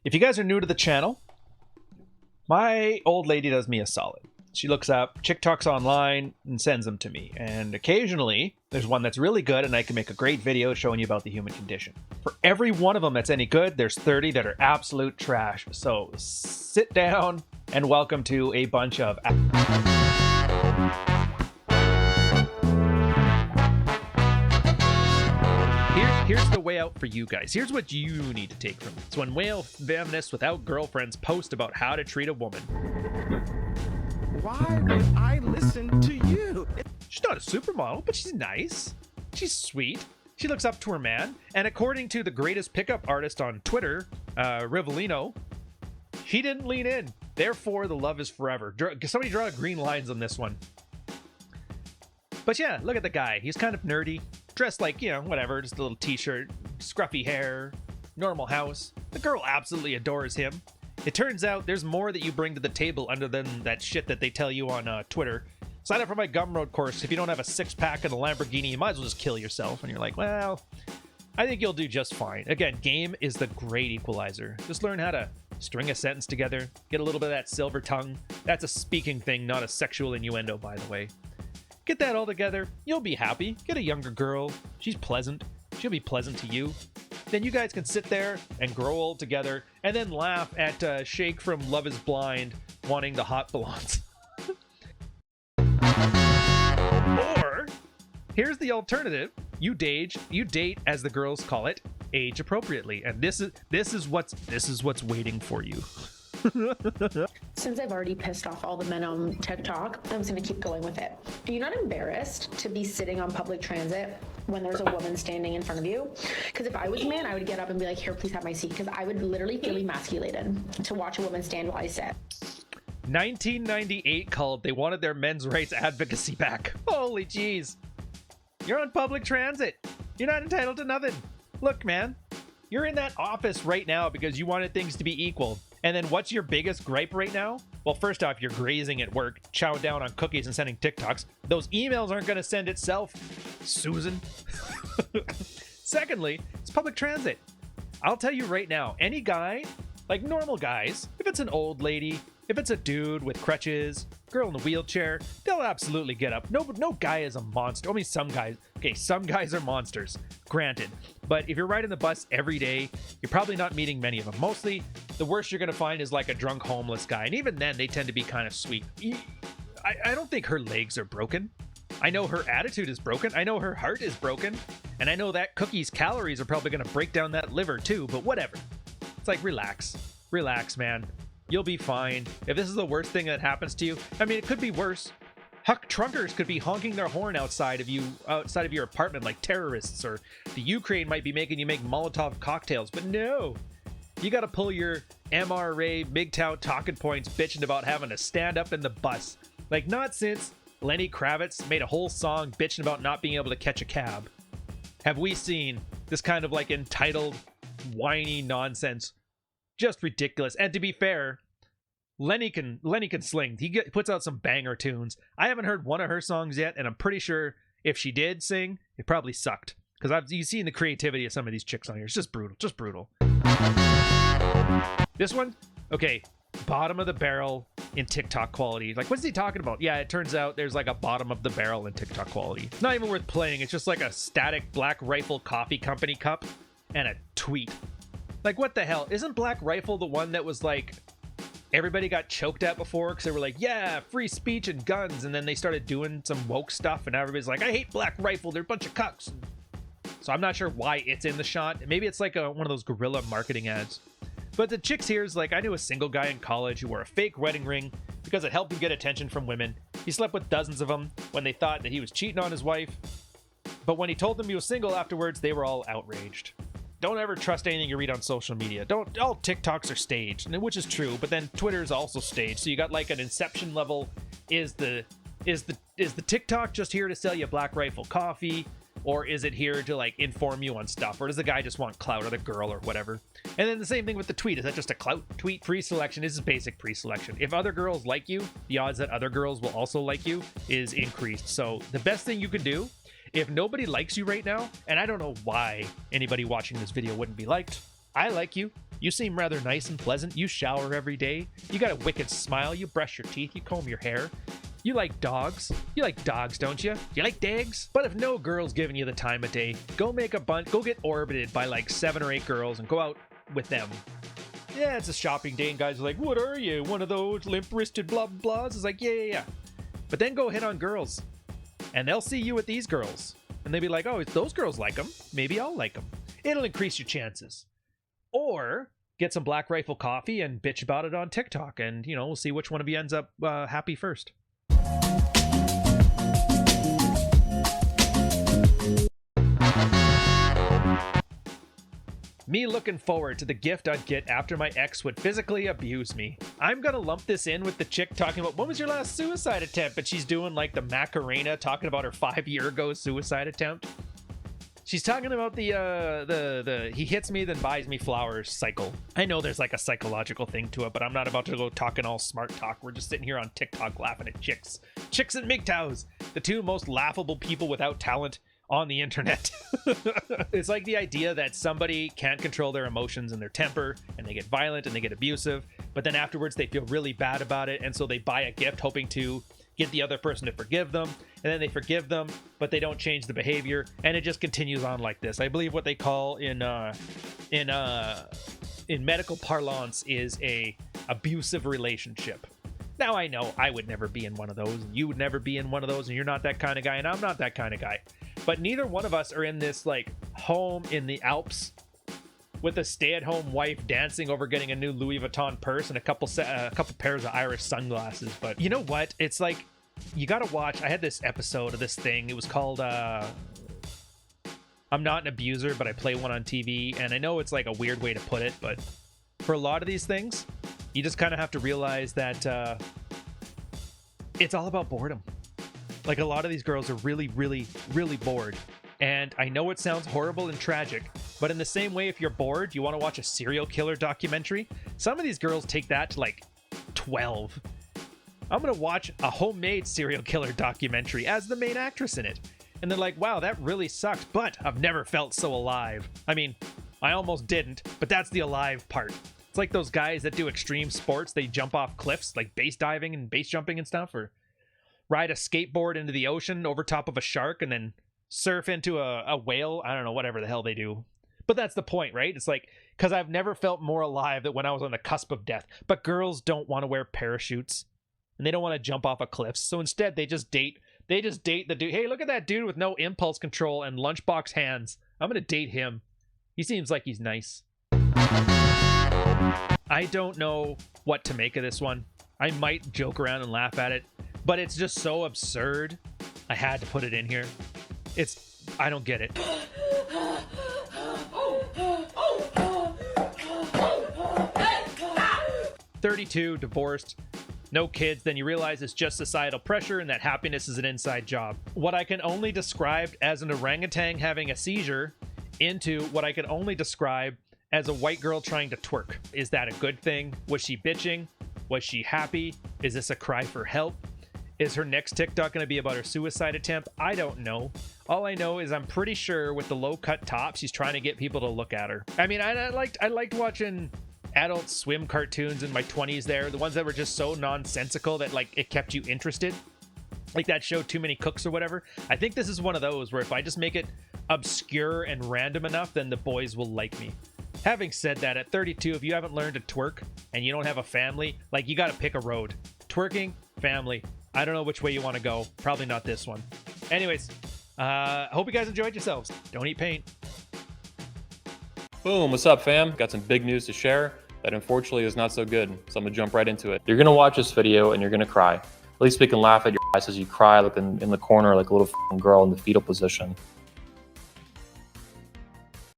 If you guys are new to the channel, my old lady does me a solid. She looks up ChickToks online and sends them to me. And occasionally, there's one that's really good and I can make a great video showing you about the human condition. For every one of them that's any good, there's 30 that are absolute trash. So sit down and welcome to a bunch of... Here's the way out for you guys. Here's what you need to take from it. It's when male feminists without girlfriends post about how to treat a woman. Why would I listen to you? She's not a supermodel, but she's nice. She's sweet. She looks up to her man. And according to the greatest pickup artist on Twitter, Rivellino, he didn't lean in. Therefore, the love is forever. Somebody draw green lines on this one. But yeah, look at the guy. He's kind of nerdy. Dressed like, you know, whatever, just a little t-shirt, scruffy hair, normal house. The girl absolutely adores him. It turns out there's more that you bring to the table other than that shit that they tell you on Twitter. Sign up for my Gumroad course. If you don't have a six-pack and a Lamborghini, you might as well just kill yourself. And you're like, well, I think you'll do just fine. Again, game is the great equalizer. Just learn how to string a sentence together, get a little bit of that silver tongue. That's a speaking thing, not a sexual innuendo, by the way. Get that all together, you'll be happy. Get a younger girl, she's pleasant, she'll be pleasant to you. Then you guys can sit there and grow old together and then laugh at Shake from Love is Blind wanting the hot blondes. Or, here's the alternative. You date, as the girls call it, age appropriately. And this is what's waiting for you. Since I've already pissed off all the men on TikTok, I'm just going to keep going with it. Are you not embarrassed to be sitting on public transit when there's a woman standing in front of you? Because if I was a man, I would get up and be like, here, please have my seat. Because I would literally feel emasculated to watch a woman stand while I sit. 1998 called, they wanted their men's rights advocacy back. Holy jeez. You're on public transit. You're not entitled to nothing. Look, man, you're in that office right now because you wanted things to be equal. And then what's your biggest gripe right now? Well, first off, you're grazing at work, chowing down on cookies and sending TikToks. Those emails aren't going to send itself, Susan. Secondly, it's public transit. I'll tell you right now, any guy, like normal guys, if it's an old lady, if it's a dude with crutches, girl in a wheelchair, they'll absolutely get up. No guy is a monster. I mean, some guys. Okay, some guys are monsters, granted. But if you're riding the bus every day, you're probably not meeting many of them. Mostly, the worst you're going to find is like a drunk homeless guy. And even then, they tend to be kind of sweet. I don't think her legs are broken. I know her attitude is broken. I know her heart is broken. And I know that cookie's calories are probably going to break down that liver too, but whatever. It's like, relax. Relax, man. You'll be fine. If this is the worst thing that happens to you, I mean, it could be worse. Huck trunkers could be honking their horn outside of your apartment like terrorists, or the Ukraine might be making you make Molotov cocktails, but no. You gotta pull your MRA MGTOW talking points bitching about having to stand up in the bus. Like, not since Lenny Kravitz made a whole song bitching about not being able to catch a cab have we seen this kind of like entitled, whiny nonsense. Just ridiculous. And to be fair, Lenny can sling. He puts out some banger tunes. I haven't heard one of her songs yet, and I'm pretty sure if she did sing, it probably sucked. Because you've seen the creativity of some of these chicks on here. It's just brutal. Just brutal. This one? Okay. Bottom of the barrel in TikTok quality. Like, what's he talking about? Yeah, it turns out there's like a bottom of the barrel in TikTok quality. It's not even worth playing. It's just like a static Black Rifle Coffee Company cup and a tweet. Like, what the hell? Isn't Black Rifle the one that was like, everybody got choked at before because they were like, yeah, free speech and guns, and then they started doing some woke stuff, and everybody's like, I hate Black Rifle, they're a bunch of cucks. So I'm not sure why it's in the shot. Maybe it's like one of those guerrilla marketing ads. But the chicks here is like, I knew a single guy in college who wore a fake wedding ring because it helped him get attention from women. He slept with dozens of them when they thought that he was cheating on his wife. But when he told them he was single afterwards, they were all outraged. Don't ever trust anything you read on social media. All TikToks are staged, which is true, but then Twitter is also staged. So you got like an inception level. Is the TikTok just here to sell you Black Rifle coffee? Or is it here to like inform you on stuff? Or does the guy just want clout, or the girl, or whatever? And then the same thing with the tweet. Is that just a clout tweet? Pre-selection. This is basic pre-selection. If other girls like you, the odds that other girls will also like you is increased. So the best thing you can do, if nobody likes you right now, and I don't know why anybody watching this video wouldn't be liked, I like you. You seem rather nice and pleasant. You shower every day. You got a wicked smile. You brush your teeth. You comb your hair. You like dogs. You like dogs, don't you? You like dags? But if no girl's giving you the time of day, go make a bunch. Go get orbited by like 7 or 8 girls and go out with them. Yeah, it's a shopping day and guys are like, what are you? One of those limp-wristed blah blahs? It's like, yeah. But then go hit on girls. And they'll see you with these girls. And they'll be like, oh, if those girls like them, maybe I'll like them. It'll increase your chances. Or get some Black Rifle coffee and bitch about it on TikTok. And, you know, we'll see which one of you ends up happy first. Me looking forward to the gift I'd get after my ex would physically abuse me. I'm gonna lump this in with the chick talking about when was your last suicide attempt, but she's doing like the Macarena talking about her 5-year ago suicide attempt. She's talking about the he hits me then buys me flowers cycle. I know there's like a psychological thing to it, but I'm not about to go talking all smart talk. We're just sitting here on TikTok laughing at chicks. Chicks and MGTOWs, the 2 most laughable people without talent on the internet. It's like the idea that somebody can't control their emotions and their temper and they get violent and they get abusive, but then afterwards they feel really bad about it, and so they buy a gift hoping to get the other person to forgive them, and then they forgive them, but they don't change the behavior, and it just continues on like this. I believe what they call in medical parlance is a abusive relationship. Now I know I would never be in one of those, and you would never be in one of those, and you're not that kind of guy, and I'm not that kind of guy. But neither one of us are in this like home in the Alps with a stay-at-home wife dancing over getting a new Louis Vuitton purse and a couple pairs of Irish sunglasses. But you know what? It's like you gotta watch. I had this episode of this thing. It was called I'm Not an Abuser, but I Play One on TV. And I know it's like a weird way to put it, but for a lot of these things, you just kind of have to realize that it's all about boredom. Like a lot of these girls are really, really, really bored. And I know it sounds horrible and tragic, but in the same way, if you're bored, you want to watch a serial killer documentary, some of these girls take that to like 12. I'm going to watch a homemade serial killer documentary as the main actress in it. And they're like, wow, that really sucked, but I've never felt so alive. I mean, I almost didn't, but that's the alive part. It's like those guys that do extreme sports. They jump off cliffs, like base diving and base jumping and stuff, or ride a skateboard into the ocean over top of a shark and then surf into a whale. I don't know, whatever the hell they do. But that's the point, right? It's like, because I've never felt more alive than when I was on the cusp of death. But girls don't want to wear parachutes and they don't want to jump off a cliff. So instead, they just date the dude. Hey, look at that dude with no impulse control and lunchbox hands. I'm going to date him. He seems like he's nice. I don't know what to make of this one. I might joke around and laugh at it, but it's just so absurd. I had to put it in here. I don't get it. 32, divorced, no kids, then you realize it's just societal pressure and that happiness is an inside job. What I can only describe as an orangutan having a seizure into what I can only describe as a white girl trying to twerk. Is that a good thing? Was she bitching? Was she happy? Is this a cry for help? Is her next TikTok going to be about her suicide attempt? I don't know. All I know is I'm pretty sure with the low-cut top, she's trying to get people to look at her. I mean, I liked watching Adult Swim cartoons in my 20s there. The ones that were just so nonsensical that, like, it kept you interested. Like that show Too Many Cooks or whatever. I think this is one of those where if I just make it obscure and random enough, then the boys will like me. Having said that, at 32, if you haven't learned to twerk and you don't have a family, like, you got to pick a road. Twerking, family. I don't know which way you want to go. Probably not this one. Anyways, hope you guys enjoyed yourselves. Don't eat paint. Boom, what's up, fam? Got some big news to share that unfortunately is not so good, so I'm gonna jump right into it. You're gonna watch this video and you're gonna cry. At least we can laugh at your ass as you cry, like in the corner like a little girl in the fetal position.